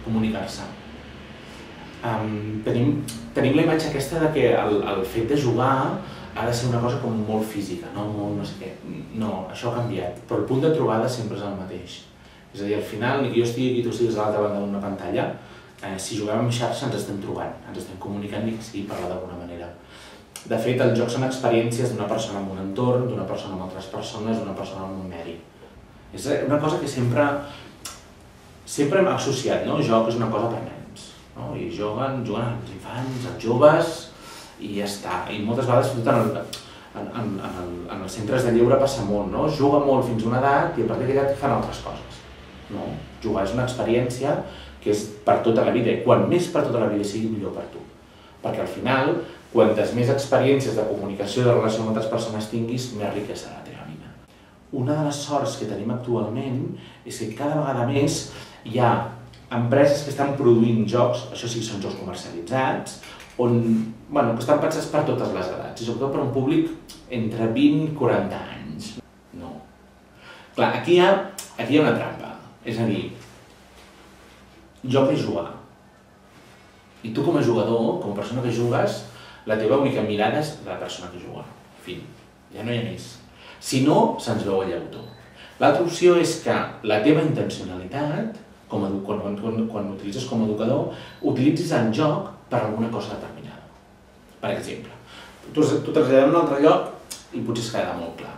comunicar-se. Tenim la imatge aquesta de que el fet de jugar ha de ser una cosa com molt física, no sé què. No, això ha canviat, però el punt de trobada sempre és el mateix. És a dir, al final, ni que jo estigui aquí i tu estiguis a l'altra banda d'una pantalla, si juguem amb xarxa ens estem trobant, ens estem comunicant ni que sigui parlar d'alguna manera. De fet, els jocs són experiències d'una persona en un entorn, d'una persona amb altres persones, d'una persona en un medi. És una cosa que sempre hem associat, no? El joc és una cosa per nens, no? I juguen els infants, els joves, i ja està. I moltes vegades, fins i tot en els centres de lleure passa molt, no? Juga molt fins a una edat i a partir d'aquella edat fan altres coses. No? Jugar és una experiència que és per tota la vida, i quan més per tota la vida sigui, millor per tu. Perquè al final, quantes més experiències de comunicació, de relació amb altres persones tinguis, més rica serà la teva vida. Una de les sorts que tenim actualment és que cada vegada més hi ha empreses que estan produint jocs, això sí que són jocs comercialitzats, que estan pensats per totes les edats, i sobretot per un públic entre 20 i 40 anys. No. Clar, aquí hi ha una trampa, és a dir, joc és jugar. I tu com a jugador, com a persona que jugues, la teva única mirada és la persona que juga. Fin, ja no hi ha més. Si no, se'ns veu el llautó. L'altra opció és que la teva intencionalitat, quan utilitzes com a educador, utilitzis el joc per alguna cosa determinada. Per exemple, tu traslladaràs a un altre lloc i potser es quedarà molt clar.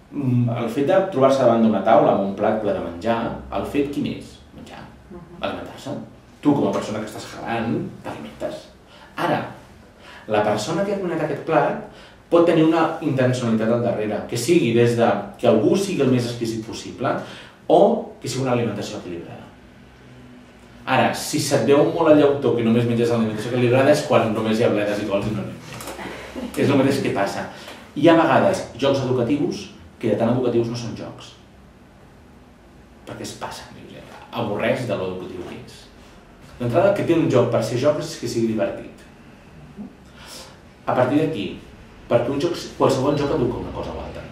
El fet de trobar-se davant d'una taula amb un plat ple de menjar, el fet quin és? Menjar, alimentar-se. Tu, com a persona que estàs jalant, t'alimentes. Ara, la persona que ha cuinat aquest plat pot tenir una intencionalitat al darrere, que sigui des de que algú sigui el més exquisit possible o que sigui una alimentació equilibrada. Ara, si se't veu molt el llautó que només menges alimentació equilibrada és quan només hi ha bledes i cols i no n'hi. És el mateix que passa. Hi ha a vegades jocs educatius que de tan educatius no són jocs. Perquè es passen, avorreix de l'educatiu que és. D'entrada, que té un joc per ser joc és que sigui divertit. A partir d'aquí, perquè qualsevol joc educa una cosa o altra,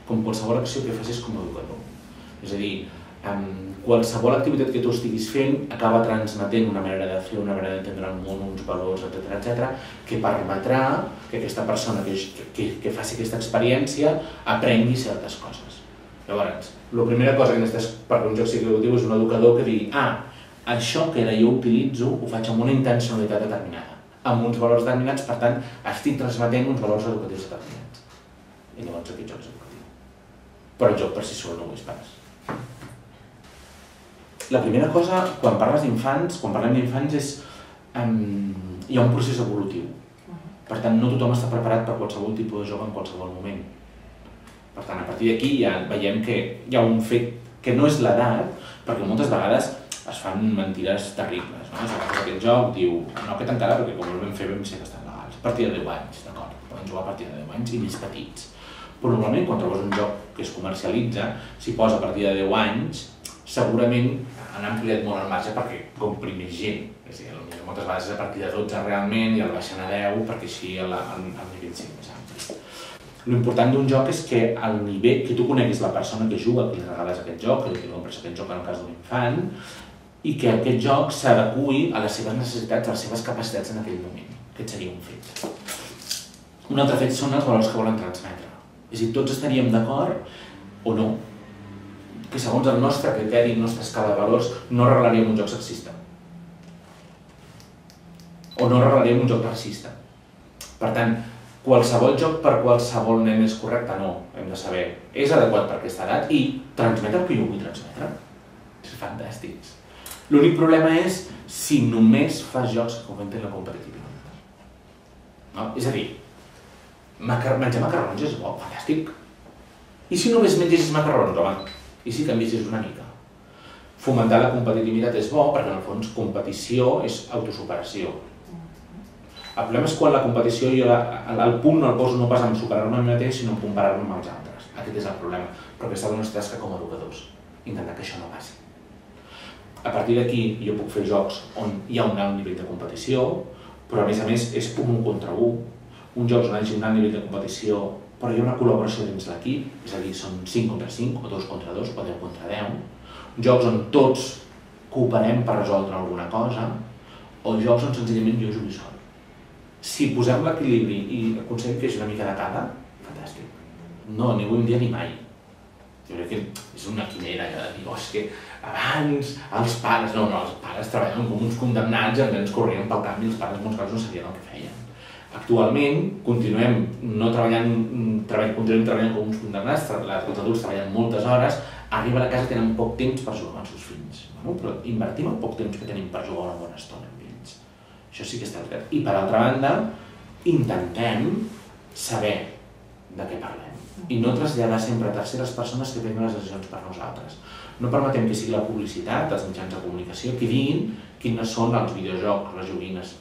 com qualsevol acció que facis com a educador. És a dir, qualsevol activitat que tu estiguis fent acaba transmetent una manera de fer, una manera d'entendre el món, uns valors, etc., que permetrà que aquesta persona que faci aquesta experiència aprengui certes coses. Llavors, la primera cosa que necessites perquè un joc sigui educatiu és un educador que digui això que ara jo utilitzo ho faig amb una intencionalitat determinada, amb uns valors determinats, per tant, estic transmetent uns valors educatius determinats. I llavors aquest joc és educatiu. Però el joc per si sol no ho és pas. La primera cosa, quan parlem d'infants, és hi ha un procés evolutiu. Per tant, no tothom està preparat per qualsevol tipus de joc en qualsevol moment. Per tant, a partir d'aquí ja veiem que hi ha un fet que no és l'edat, perquè moltes vegades es fan mentides terribles. S'agafa aquest joc, diu, no aquest encara, perquè com el vam fer vam ser bastant legals. A partir de 10 anys, d'acord? Poden jugar a partir de 10 anys i més petits. Però normalment, quan trobes un joc que es comercialitza, si posa a partir de 10 anys, segurament han ampliat molt el marge perquè compri més gent. És a dir, moltes vegades és a partir de 12 realment i el baixen a 10 perquè així el nivell sigui més ampli. L'important d'un joc és que al nivell que tu coneguis la persona que juga, que li regales aquest joc, que li compres aquest joc en el cas d'un infant, i que aquest joc s'adequi a les seves necessitats, a les seves capacitats en aquell moment. Aquest seria un fet. Un altre fet són els valors que volen transmetre. És a dir, tots estaríem d'acord o no que segons el nostre criteri, la nostra escala de valors, no regalaríem un joc sexista. O no regalaríem un joc racista. Per tant, qualsevol joc per qualsevol nen és correcte? No, hem de saber. És adequat per aquesta edat i transmet el que jo vull transmetre. És fantàstic. L'únic problema és si només fas jocs que fomenten la competitivitat. No? És a dir, menjar macarrons és bo, fantàstic. I si només mengessis macarrons, home? I si canviessis una mica? Fomentar la competitivitat és bo perquè en el fons competició és autosuperació. El problema és quan la competició jo el punt no el poso no pas en superar-me a mi mateix sinó en comparar-me amb els altres. Aquest és el problema. Però aquesta és la nostra tasca com a educadors. Intentar que això no passi. A partir d'aquí jo puc fer jocs on hi ha un alt nivell de competició, però a més és un contra un. Un joc on hi hagi un alt nivell de competició, però hi ha una col·laboració dins l'equip, és a dir, són 5 contra 5, o 2 contra 2, o 10 contra 10. Jocs on tots cooperem per resoldre alguna cosa, o jocs on senzillament jo jugui sol. Si posem l'equilibri i aconseguim que hi hagi una mica de cada, fantàstic. No, ni avui un dia ni mai. Jo crec que és una quimera de dir, és que abans els pares, els pares treballen com uns condemnats i ens corrien pel camp i els pares en molts casos no sabien el que feien. Actualment continuem treballant com uns condemnats, els adults treballen moltes hores, arriben a casa i tenen poc temps per jugar amb els seus fills. Però invertim el poc temps que tenim per jugar una bona estona amb ells. Això sí que està clar. I per altra banda, intentem saber de què parlem i no traslladar sempre a terceres persones que prenen les decisions per nosaltres. No permetem que sigui la publicitat, els mitjans de comunicació, que diguin quines són els videojocs, les joguines.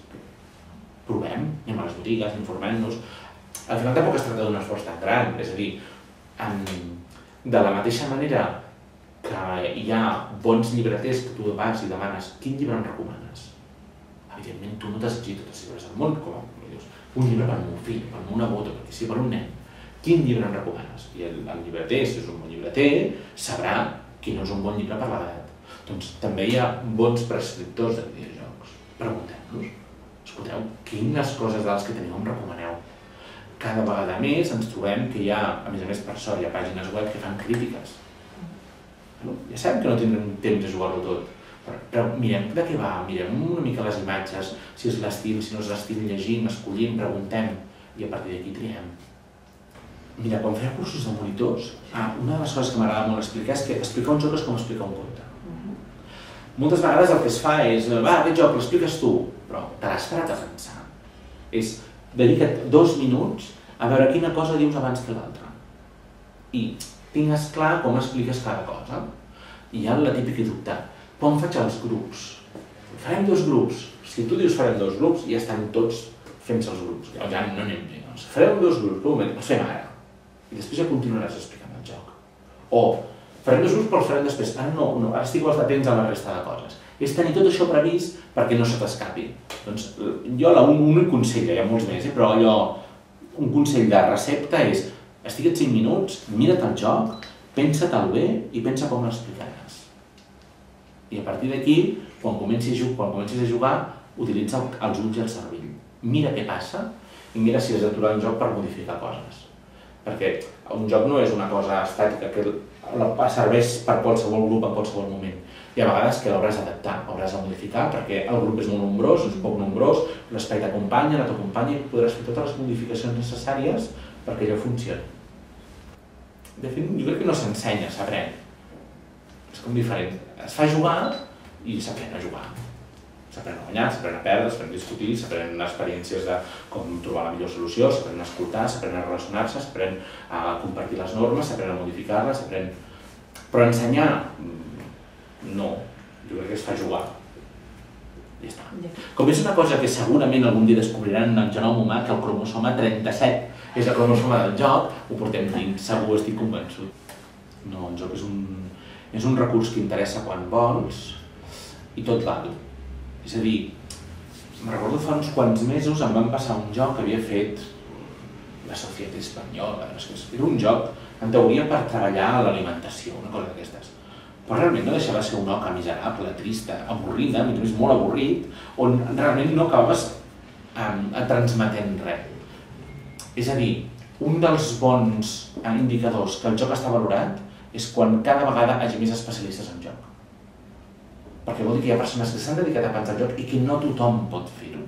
Provem, anem a les botigues, informem-nos. Al final tampoc es tracta d'un esforç tan gran, és a dir, de la mateixa manera que hi ha bons llibreters que tu vas i demanes quin llibre em recomanes. Evidentment, tu no t'has llegit tots els llibres del món, com dius, un llibre per al meu fill, per al meu nebot, perquè si per un nen, quin llibre em recomanes? I el llibreter, si és un bon llibreter, sabrà quin és un bon llibre per l'edat. Doncs també hi ha bons prescriptors de videojocs. Preguntem-los, escolteu, quines coses de les que teniu em recomaneu? Cada vegada més ens trobem que hi ha, a més per sort, hi ha pàgines web que fan crítiques. Ja sabem que no tindrem temps de jugar-ho tot, però mirem de què va, mirem una mica les imatges, si és l'estil, si no és l'estil, llegim, escollim, preguntem, i a partir d'aquí triem. Mira, quan feia cursos de monitors, una de les coses que m'agrada molt explicar és que explicar un joc és com explicar un conte. Moltes vegades el que es fa és, aquest joc l'expliques tu, però te l'has parat a pensar. Dedica't 2 minuts a veure quina cosa dius abans que l'altra. I tingues clar com expliques cada cosa. I hi ha la típica dubte. Quan faig els grups? Farem 2 grups. Si tu dius farem 2 grups, ja estan tots fent-se els grups. Ja no anem bé. Farem 2 grups, els fem ara. I després ja continuaràs explicant el joc. O farem 2 grups però els farem després. Ara no, ara estic atents a la resta de coses. És tenir tot això previst perquè no se t'escapi. Doncs jo l'únic consell, hi ha molts més, però un consell de recepta és estigue't 5 minuts, mira't el joc, pensa-te'l bé i pensa com l'explicaràs. I a partir d'aquí, quan comencis a jugar, utilitza els ulls i el cervell. Mira què passa i mira si has d'aturar un joc per modificar coses. Perquè un joc no és una cosa estàtica que serveix per qualsevol grup en qualsevol moment. Hi ha vegades que l'hauràs d'adaptar, l'hauràs de modificar, perquè el grup és molt nombrós, és poc nombrós, l'espai t'acompanya, no t'acompanya, i podràs fer totes les modificacions necessàries perquè allò funcioni. De fet, jo crec que no s'ensenya, s'aprèn. És com diferent. Es fa jugar i s'aprèn a jugar. S'aprèn a guanyar, s'aprèn a perdre, s'aprèn a discutir, s'aprèn experiències de com trobar la millor solució, s'aprèn a escoltar, s'aprèn a relacionar-se, s'aprèn a compartir les normes, s'aprèn a modificar-les, s'aprèn... Però ensenyar, no. Jo crec que es fa jugar. Ja està. Com és una cosa que segurament algun dia descobriran en el genom humà, que el cromosoma 37 és el cromosoma del joc, ho portem dins, segur, estic convençut. No, el joc és un recurs que interessa quan vols i tot val. És a dir, me'n recordo fa uns quants mesos em van passar un joc que havia fet la Societat Espanyola. Era un joc, en teoria, per treballar a l'alimentació, una cosa d'aquestes. Però realment no deixava de ser una oca miserable, trista, avorrida, a més molt avorrit, on realment no acabes transmetent res. És a dir, un dels bons indicadors que el joc està valorat és quan cada vegada hi hagi més especialistes en joc. Perquè vol dir que hi ha persones que s'han dedicat a pensar el joc i que no tothom pot fer-ho.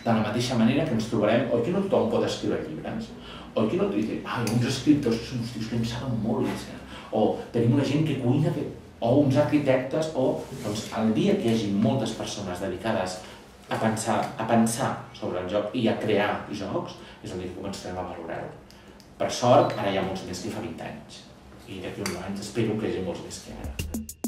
De la mateixa manera que ens trobarem, oi que no tothom pot escriure llibres? Oi que no et diuen, uns escriptors que són uns tios que en saben molt, o tenim una gent que cuina, o uns arquitectes, o doncs el dia que hi hagi moltes persones dedicades a pensar sobre el joc i a crear jocs, és el dia que començarem a valorar-ho. Per sort, ara hi ha molts més que fa 20 anys. I d'aquí uns anys espero que hi hagi molts més que ara.